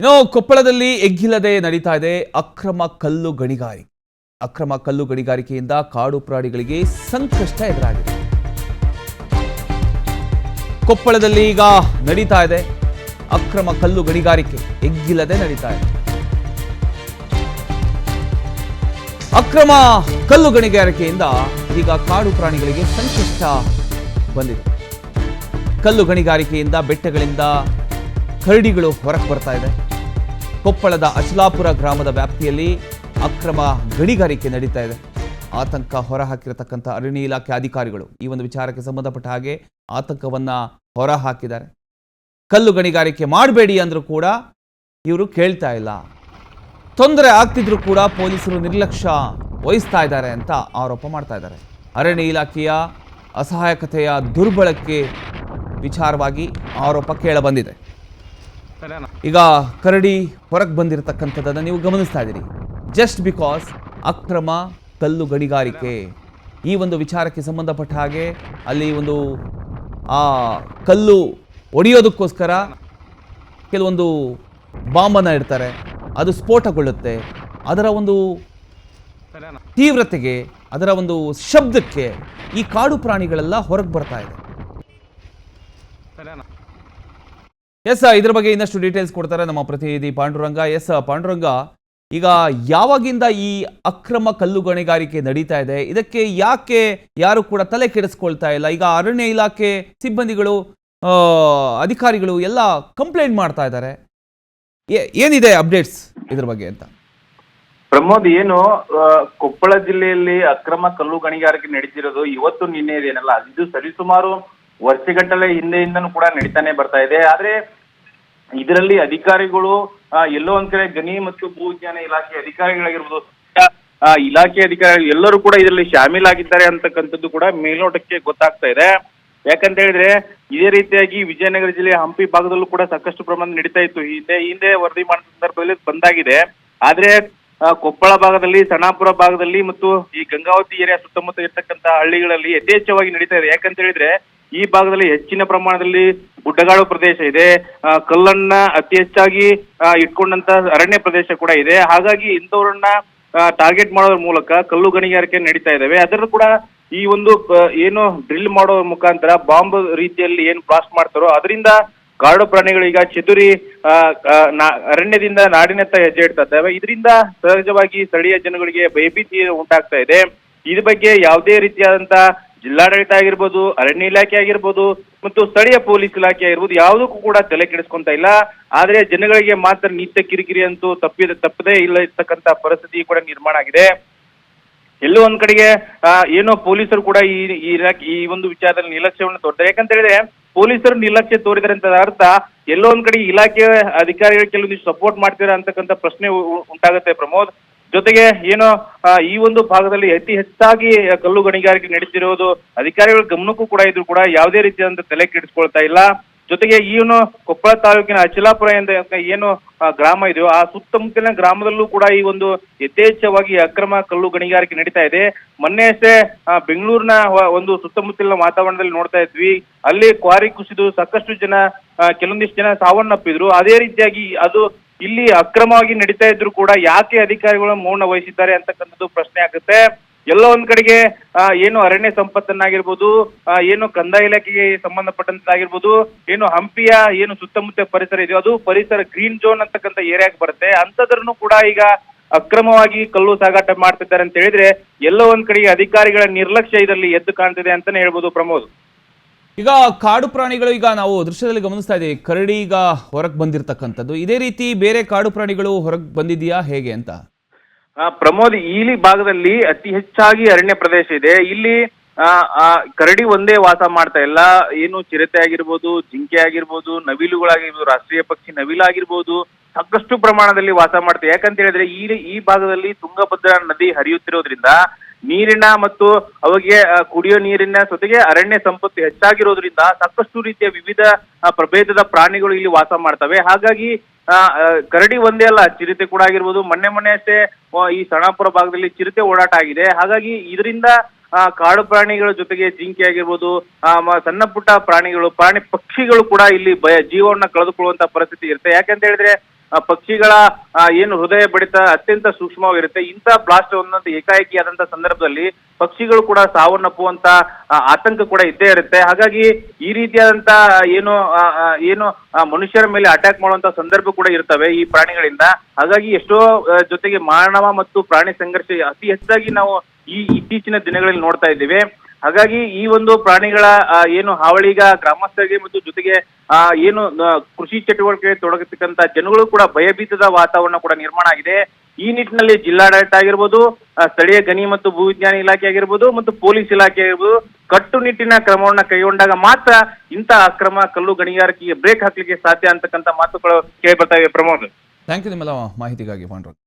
ಇನ್ನು ಕೊಪ್ಪಳದಲ್ಲಿ ಎಗ್ಗಿಲ್ಲದೆ ನಡೀತಾ ಇದೆ ಅಕ್ರಮ ಕಲ್ಲು ಗಣಿಗಾರಿಕೆ. ಅಕ್ರಮ ಕಲ್ಲು ಗಣಿಗಾರಿಕೆಯಿಂದ ಕಾಡು ಪ್ರಾಣಿಗಳಿಗೆ ಸಂಕಷ್ಟ ಎದುರಾಗಿದೆ. ಕೊಪ್ಪಳದಲ್ಲಿ ಈಗ ನಡೀತಾ ಇದೆ ಅಕ್ರಮ ಕಲ್ಲು ಗಣಿಗಾರಿಕೆ, ಎಗ್ಗಿಲ್ಲದೆ ನಡೀತಾ ಇದೆ. ಅಕ್ರಮ ಕಲ್ಲು ಗಣಿಗಾರಿಕೆಯಿಂದ ಈಗ ಕಾಡು ಪ್ರಾಣಿಗಳಿಗೆ ಸಂಕಷ್ಟ ಬಂದಿದೆ. ಕಲ್ಲು ಗಣಿಗಾರಿಕೆಯಿಂದ ಬೆಟ್ಟಗಳಿಂದ ಕರಡಿಗಳು ಹೊರಗೆ ಬರ್ತಾ ಇದೆ. ಕೊಪ್ಪಳದ ಅಚಲಾಪುರ ಗ್ರಾಮದ ವ್ಯಾಪ್ತಿಯಲ್ಲಿ ಅಕ್ರಮ ಗಣಿಗಾರಿಕೆ ನಡೀತಾ ಇದೆ. ಆತಂಕ ಹೊರಹಾಕಿರತಕ್ಕಂಥ ಅರಣ್ಯ ಇಲಾಖೆ ಅಧಿಕಾರಿಗಳು ಈ ಒಂದು ವಿಚಾರಕ್ಕೆ ಸಂಬಂಧಪಟ್ಟ ಹಾಗೆ ಆತಂಕವನ್ನ ಹೊರಹಾಕಿದ್ದಾರೆ. ಕಲ್ಲು ಗಣಿಗಾರಿಕೆ ಮಾಡಬೇಡಿ ಅಂದ್ರೂ ಕೂಡ ಇವರು ಕೇಳ್ತಾ ಇಲ್ಲ. ತೊಂದರೆ ಆಗ್ತಿದ್ರು ಕೂಡ ಪೊಲೀಸರು ನಿರ್ಲಕ್ಷ್ಯ ವಹಿಸ್ತಾ ಇದ್ದಾರೆ ಅಂತ ಆರೋಪ ಮಾಡ್ತಾ ಇದ್ದಾರೆ. ಅರಣ್ಯ ಇಲಾಖೆಯ ಅಸಹಾಯಕತೆಯ ದುರ್ಬಳಕೆ ವಿಚಾರವಾಗಿ ಆರೋಪ ಕೇಳಬಂದಿದೆ. ಈಗ ಕರಡಿ ಹೊರಗೆ ಬಂದಿರತಕ್ಕಂಥದ್ದನ್ನು ನೀವು ಗಮನಿಸ್ತಾ ಇದ್ದೀರಿ. ಜಸ್ಟ್ ಬಿಕಾಸ್ ಅಕ್ರಮ ಕಲ್ಲು ಗಣಿಗಾರಿಕೆ ಈ ಒಂದು ವಿಚಾರಕ್ಕೆ ಸಂಬಂಧಪಟ್ಟ ಹಾಗೆ ಅಲ್ಲಿ ಒಂದು ಆ ಕಲ್ಲು ಒಡೆಯೋದಕ್ಕೋಸ್ಕರ ಕೆಲವೊಂದು ಬಾಂಬನ್ನು ಇಡ್ತಾರೆ, ಅದು ಸ್ಫೋಟಗೊಳ್ಳುತ್ತೆ. ಅದರ ಒಂದು ತೀವ್ರತೆಗೆ, ಅದರ ಒಂದು ಶಬ್ದಕ್ಕೆ ಈ ಕಾಡು ಪ್ರಾಣಿಗಳೆಲ್ಲ ಹೊರಗೆ ಬರ್ತಾ ಇದೆ. ಎಸ್, ಇದ್ರ ಬಗ್ಗೆ ಇನ್ನಷ್ಟು ಡೀಟೇಲ್ಸ್ ಕೊಡ್ತಾರೆ ನಮ್ಮ ಪ್ರತಿನಿಧಿ ಪಾಂಡುರಂಗ. ಎಸ್ ಪಾಂಡುರಂಗ, ಈಗ ಯಾವಾಗಿಂದ ಈ ಅಕ್ರಮ ಕಲ್ಲು ಗಣಿಗಾರಿಕೆ ನಡೀತಾ ಇದೆ? ಇದಕ್ಕೆ ಯಾಕೆ ಯಾರು ಕೂಡ ತಲೆ ಕೆಡಿಸ್ಕೊಳ್ತಾ ಇಲ್ಲ? ಈಗ ಅರಣ್ಯ ಇಲಾಖೆ ಸಿಬ್ಬಂದಿಗಳು, ಅಧಿಕಾರಿಗಳು ಎಲ್ಲ ಕಂಪ್ಲೇಂಟ್ ಮಾಡ್ತಾ ಇದ್ದಾರೆ. ಏನಿದೆ ಅಪ್ಡೇಟ್ಸ್ ಇದ್ರ ಬಗ್ಗೆ ಅಂತ? ಪ್ರಮೋದ್, ಏನು ಕೊಪ್ಪಳ ಜಿಲ್ಲೆಯಲ್ಲಿ ಅಕ್ರಮ ಕಲ್ಲು ಗಣಿಗಾರಿಕೆ ನಡೀತಿರೋದು ಇವತ್ತು ನಿನ್ನೆ ಏನಲ್ಲ, ಇದು ಸರಿಸುಮಾರು ವರ್ಷಗಟ್ಟಲೆ ಹಿಂದೆಯಿಂದನೂ ಕೂಡ ನಡೀತಾನೆ ಬರ್ತಾ ಇದೆ. ಆದ್ರೆ ಇದರಲ್ಲಿ ಅಧಿಕಾರಿಗಳು ಎಲ್ಲೋ ಒಂದ್ ಕಡೆ ಗಣಿ ಮತ್ತು ಭೂ ವಿಜ್ಞಾನ ಇಲಾಖೆ ಅಧಿಕಾರಿಗಳಾಗಿರ್ಬೋದು, ಇಲಾಖೆ ಅಧಿಕಾರಿಗಳು ಎಲ್ಲರೂ ಕೂಡ ಇದರಲ್ಲಿ ಶಾಮೀಲಾಗಿದ್ದಾರೆ ಅಂತಕ್ಕಂಥದ್ದು ಕೂಡ ಮೇಲ್ನೋಟಕ್ಕೆ ಗೊತ್ತಾಗ್ತಾ ಇದೆ. ಯಾಕಂತ ಹೇಳಿದ್ರೆ ಇದೇ ರೀತಿಯಾಗಿ ವಿಜಯನಗರ ಜಿಲ್ಲೆಯ ಹಂಪಿ ಭಾಗದಲ್ಲೂ ಕೂಡ ಸಾಕಷ್ಟು ಪ್ರಮಾಣ ನಡೀತಾ ಇತ್ತು. ಹಿಂದೆ ವರದಿ ಮಾಡಿದ ಸಂದರ್ಭದಲ್ಲಿ ಬಂದಾಗಿದೆ. ಆದ್ರೆ ಕೊಪ್ಪಳ ಭಾಗದಲ್ಲಿ, ಸಣಾಪುರ ಭಾಗದಲ್ಲಿ ಮತ್ತು ಈ ಗಂಗಾವತಿ ಏರಿಯಾ ಸುತ್ತಮುತ್ತ ಇರ್ತಕ್ಕಂಥ ಹಳ್ಳಿಗಳಲ್ಲಿ ಯಥೇಚ್ಛವಾಗಿ ನಡೀತಾ ಇದೆ. ಯಾಕಂತ ಹೇಳಿದ್ರೆ ಈ ಭಾಗದಲ್ಲಿ ಹೆಚ್ಚಿನ ಪ್ರಮಾಣದಲ್ಲಿ ಗುಡ್ಡಗಾಡು ಪ್ರದೇಶ ಇದೆ, ಕಲ್ಲನ್ನ ಅತಿ ಹೆಚ್ಚಾಗಿ ಇಟ್ಕೊಂಡಂತ ಅರಣ್ಯ ಪ್ರದೇಶ ಕೂಡ ಇದೆ. ಹಾಗಾಗಿ ಇಂಥವ್ರನ್ನ ಟಾರ್ಗೆಟ್ ಮಾಡೋದ್ರ ಮೂಲಕ ಕಲ್ಲು ಗಣಿಗಾರಿಕೆ ನಡೀತಾ ಇದ್ದಾವೆ. ಅದರಲ್ಲೂ ಕೂಡ ಈ ಒಂದು ಏನು ಡ್ರಿಲ್ ಮಾಡೋ ಮುಖಾಂತರ ಬಾಂಬ್ ರೀತಿಯಲ್ಲಿ ಏನು ಬ್ಲಾಸ್ಟ್ ಮಾಡ್ತಾರೋ ಅದರಿಂದ ಕಾಡು ಪ್ರಾಣಿಗಳು ಈಗ ಚದುರಿ ಅರಣ್ಯದಿಂದ ನಾಡಿನತ್ತ ಹೆಜ್ಜೆ ಇಡ್ತಾ ಇದ್ದಾವೆ. ಇದರಿಂದ ಸಹಜವಾಗಿ ಸ್ಥಳೀಯ ಜನಗಳಿಗೆ ಭಯಭೀತಿ ಉಂಟಾಗ್ತಾ ಇದೆ. ಇದ್ರ ಬಗ್ಗೆ ಯಾವುದೇ ರೀತಿಯಾದಂತ ಜಿಲ್ಲಾಡಳಿತ ಆಗಿರ್ಬೋದು, ಅರಣ್ಯ ಇಲಾಖೆ ಆಗಿರ್ಬೋದು ಮತ್ತು ಸ್ಥಳೀಯ ಪೊಲೀಸ್ ಇಲಾಖೆ ಆಗಿರ್ಬೋದು ಯಾವುದಕ್ಕೂ ಕೂಡ ತಲೆ ಕೆಡಿಸ್ಕೊಂತ ಇಲ್ಲ. ಆದ್ರೆ ಜನಗಳಿಗೆ ಮಾತ್ರ ನಿತ್ಯ ಕಿರಿಕಿರಿ ಅಂತೂ ತಪ್ಪದೇ ಇಲ್ಲ ಇರ್ತಕ್ಕಂಥ ಪರಿಸ್ಥಿತಿ ಕೂಡ ನಿರ್ಮಾಣ ಆಗಿದೆ. ಎಲ್ಲೋ ಒಂದ್ ಕಡೆಗೆ ಏನೋ ಪೊಲೀಸರು ಕೂಡ ಈ ಒಂದು ವಿಚಾರದಲ್ಲಿ ನಿರ್ಲಕ್ಷ್ಯವನ್ನು ತೋರ್ತಾರೆ. ಯಾಕಂತ ಹೇಳಿದ್ರೆ ಪೊಲೀಸರು ನಿರ್ಲಕ್ಷ್ಯ ತೋರಿದರೆ ಅಂತ ಅರ್ಥ ಎಲ್ಲೋ ಒಂದ್ ಕಡೆ ಇಲಾಖೆ ಅಧಿಕಾರಿಗಳು ಕೆಲವೊಂದಿಷ್ಟು ಸಪೋರ್ಟ್ ಮಾಡ್ತೀರಾ ಅಂತಕ್ಕಂಥ ಪ್ರಶ್ನೆ ಉಂಟಾಗುತ್ತೆ ಪ್ರಮೋದ್. ಜೊತೆಗೆ ಏನೋ ಈ ಒಂದು ಭಾಗದಲ್ಲಿ ಅತಿ ಹೆಚ್ಚಾಗಿ ಕಲ್ಲು ಗಣಿಗಾರಿಕೆ ನಡೀತಿರೋದು ಅಧಿಕಾರಿಗಳ ಗಮನಕ್ಕೂ ಕೂಡ ಇದ್ರು ಕೂಡ ಯಾವುದೇ ರೀತಿಯಾದಂತ ತಲೆ ಕೆಡಿಸ್ಕೊಳ್ತಾ ಇಲ್ಲ. ಜೊತೆಗೆ ಏನು ಕೊಪ್ಪಳ ತಾಲೂಕಿನ ಅಚಲಾಪುರ ಏನು ಗ್ರಾಮ ಇದೆಯೋ ಆ ಸುತ್ತಮುತ್ತಲಿನ ಗ್ರಾಮದಲ್ಲೂ ಕೂಡ ಈ ಒಂದು ಯಥೇಚ್ಛವಾಗಿ ಅಕ್ರಮ ಕಲ್ಲು ಗಣಿಗಾರಿಕೆ ನಡೀತಾ ಇದೆ. ಮೊನ್ನೆ ಅಷ್ಟೇ ಬೆಂಗಳೂರಿನ ಒಂದು ಸುತ್ತಮುತ್ತಲಿನ ವಾತಾವರಣದಲ್ಲಿ ನೋಡ್ತಾ ಇದ್ವಿ, ಅಲ್ಲಿ ಕ್ವಾರಿ ಕುಸಿದು ಸಾಕಷ್ಟು ಜನ, ಕೆಲವೊಂದಿಷ್ಟು ಜನ ಸಾವನ್ನಪ್ಪಿದ್ರು. ಅದೇ ರೀತಿಯಾಗಿ ಅದು ಇಲ್ಲಿ ಅಕ್ರಮವಾಗಿ ನಡೀತಾ ಇದ್ರು ಕೂಡ ಯಾಕೆ ಅಧಿಕಾರಿಗಳು ಮೌನ ವಹಿಸಿದ್ದಾರೆ ಅಂತಕ್ಕಂಥದ್ದು ಪ್ರಶ್ನೆ ಆಗುತ್ತೆ. ಎಲ್ಲೋ ಒಂದ್ ಕಡೆಗೆ ಏನು ಅರಣ್ಯ ಸಂಪತ್ತನ್ನಾಗಿರ್ಬೋದು, ಏನು ಕಂದಾಯ ಇಲಾಖೆಗೆ ಸಂಬಂಧಪಟ್ಟಂತಾಗಿರ್ಬೋದು, ಏನು ಹಂಪಿಯ ಏನು ಸುತ್ತಮುತ್ತ ಪರಿಸರ ಇದೆಯೋ ಅದು ಪರಿಸರ ಗ್ರೀನ್ ಝೋನ್ ಅಂತಕ್ಕಂಥ ಏರಿಯಾಗೆ ಬರುತ್ತೆ. ಅಂಥದ್ರನ್ನು ಕೂಡ ಈಗ ಅಕ್ರಮವಾಗಿ ಕಲ್ಲು ಸಾಗಾಟ ಮಾಡ್ತಿದ್ದಾರೆ ಅಂತ ಹೇಳಿದ್ರೆ ಎಲ್ಲೋ ಒಂದ್ ಕಡೆಗೆ ಅಧಿಕಾರಿಗಳ ನಿರ್ಲಕ್ಷ್ಯ ಇದರಲ್ಲಿ ಎದ್ದು ಕಾಣ್ತಿದೆ ಅಂತಾನೆ ಹೇಳ್ಬೋದು ಪ್ರಮೋದ್. ಈಗ ಕಾಡು ಪ್ರಾಣಿಗಳು, ಈಗ ನಾವು ದೃಶ್ಯದಲ್ಲಿ ಗಮನಿಸ್ತಾ ಇದ್ದೀವಿ, ಕರಡಿ ಈಗ ಹೊರಗೆ ಬಂದಿರತಕ್ಕಂಥದ್ದು. ಇದೇ ರೀತಿ ಬೇರೆ ಕಾಡು ಪ್ರಾಣಿಗಳು ಹೊರಗೆ ಬಂದಿದೆಯಾ ಹೇಗೆ ಅಂತ? ಪ್ರಮೋದ್, ಈ ಭಾಗದಲ್ಲಿ ಅತಿ ಹೆಚ್ಚಾಗಿ ಅರಣ್ಯ ಪ್ರದೇಶ ಇದೆ. ಇಲ್ಲಿ ಕರಡಿ ಒಂದೇ ವಾಸ ಮಾಡ್ತಾ ಇಲ್ಲ. ಏನು ಚಿರತೆ ಆಗಿರ್ಬೋದು, ಜಿಂಕೆ ಆಗಿರ್ಬೋದು, ನವಿಲುಗಳಾಗಿರ್ಬೋದು, ರಾಷ್ಟ್ರೀಯ ಪಕ್ಷಿ ನವಿಲಾಗಿರ್ಬೋದು ಸಾಕಷ್ಟು ಪ್ರಮಾಣದಲ್ಲಿ ವಾಸ ಮಾಡ್ತೇವೆ. ಯಾಕಂತ ಹೇಳಿದ್ರೆ ಈ ಭಾಗದಲ್ಲಿ ತುಂಗಭದ್ರಾ ನದಿ ಹರಿಯುತ್ತಿರೋದ್ರಿಂದ ನೀರಿನ ಮತ್ತು ಅವಿಗೆ ಕುಡಿಯೋ ನೀರಿನ ಜೊತೆಗೆ ಅರಣ್ಯ ಸಂಪತ್ತು ಹೆಚ್ಚಾಗಿರೋದ್ರಿಂದ ಸಾಕಷ್ಟು ರೀತಿಯ ವಿವಿಧ ಪ್ರಭೇದದ ಪ್ರಾಣಿಗಳು ಇಲ್ಲಿ ವಾಸ ಮಾಡ್ತವೆ. ಹಾಗಾಗಿ ಕರಡಿ ಒಂದೇ ಅಲ್ಲ, ಚಿರತೆ ಕೂಡ ಆಗಿರ್ಬೋದು. ಮೊನ್ನೆ ಅಷ್ಟೇ ಈ ಸಣಾಪುರ ಭಾಗದಲ್ಲಿ ಚಿರತೆ ಓಡಾಟ ಆಗಿದೆ. ಹಾಗಾಗಿ ಇದರಿಂದ ಕಾಡು ಪ್ರಾಣಿಗಳ ಜೊತೆಗೆ ಜಿಂಕೆ ಆಗಿರ್ಬೋದು, ಸಣ್ಣ ಪುಟ್ಟ ಪ್ರಾಣಿ ಪಕ್ಷಿಗಳು ಕೂಡ ಇಲ್ಲಿ ಜೀವವನ್ನ ಕಳೆದುಕೊಳ್ಳುವಂತ ಪರಿಸ್ಥಿತಿ ಇರುತ್ತೆ. ಯಾಕಂತ ಹೇಳಿದ್ರೆ ಪಕ್ಷಿಗಳ ಏನು ಹೃದಯ ಬಡಿತ ಅತ್ಯಂತ ಸೂಕ್ಷ್ಮವಾಗಿರುತ್ತೆ. ಇಂಥ ಬ್ಲಾಸ್ಟ್ ಒಂದಂತ ಏಕಾಏಕಿ ಆದಂತ ಸಂದರ್ಭದಲ್ಲಿ ಪಕ್ಷಿಗಳು ಕೂಡ ಸಾವನ್ನಪ್ಪುವಂತ ಆತಂಕ ಕೂಡ ಇದ್ದೇ ಇರುತ್ತೆ. ಹಾಗಾಗಿ ಈ ರೀತಿಯಾದಂತ ಏನು ಮನುಷ್ಯರ ಮೇಲೆ ಅಟ್ಯಾಕ್ ಮಾಡುವಂತ ಸಂದರ್ಭ ಕೂಡ ಇರ್ತವೆ ಈ ಪ್ರಾಣಿಗಳಿಂದ. ಹಾಗಾಗಿ ಎಷ್ಟೋ ಜೊತೆಗೆ ಮಾನವ ಮತ್ತು ಪ್ರಾಣಿ ಸಂಘರ್ಷ ಅತಿ ಹೆಚ್ಚಾಗಿ ನಾವು ಈ ಇತ್ತೀಚಿನ ದಿನಗಳಲ್ಲಿ ನೋಡ್ತಾ ಇದ್ದೇವೆ. ಹಾಗಾಗಿ ಈ ಒಂದು ಪ್ರಾಣಿಗಳ ಏನು ಹಾವಳಿಗ ಗ್ರಾಮಸ್ಥರಿಗೆ ಮತ್ತು ಜೊತೆಗೆ ಏನು ಕೃಷಿ ಚಟುವಟಿಕೆ ತೊಡಗತಕ್ಕಂತ ಜನಗಳು ಕೂಡ ಭಯಭೀತದ ವಾತಾವರಣ ಕೂಡ ನಿರ್ಮಾಣ ಆಗಿದೆ. ಈ ನಿಟ್ಟಿನಲ್ಲಿ ಜಿಲ್ಲಾಡಳಿತ ಆಗಿರ್ಬೋದು, ಸ್ಥಳೀಯ ಗಣಿ ಮತ್ತು ಭೂವಿಜ್ಞಾನ ಇಲಾಖೆ ಆಗಿರ್ಬೋದು ಮತ್ತು ಪೊಲೀಸ್ ಇಲಾಖೆ ಆಗಿರ್ಬೋದು ಕಟ್ಟುನಿಟ್ಟಿನ ಕ್ರಮವನ್ನ ಕೈಗೊಂಡಾಗ ಮಾತ್ರ ಇಂಥ ಅಕ್ರಮ ಕಲ್ಲು ಗಣಿಗಾರಿಕೆಗೆ ಬ್ರೇಕ್ ಹಾಕ್ಲಿಕ್ಕೆ ಸಾಧ್ಯ ಅಂತಕ್ಕಂಥ ಮಾತುಗಳು ಕೇಳಿ ಬರ್ತಾ ಇವೆ. ಪ್ರಮೋದ್, ಥ್ಯಾಂಕ್ ಯು ನಿಮ್ಮೆಲ್ಲ ಮಾಹಿತಿಗಾಗಿ ಪಾಂಡುರಂಗ.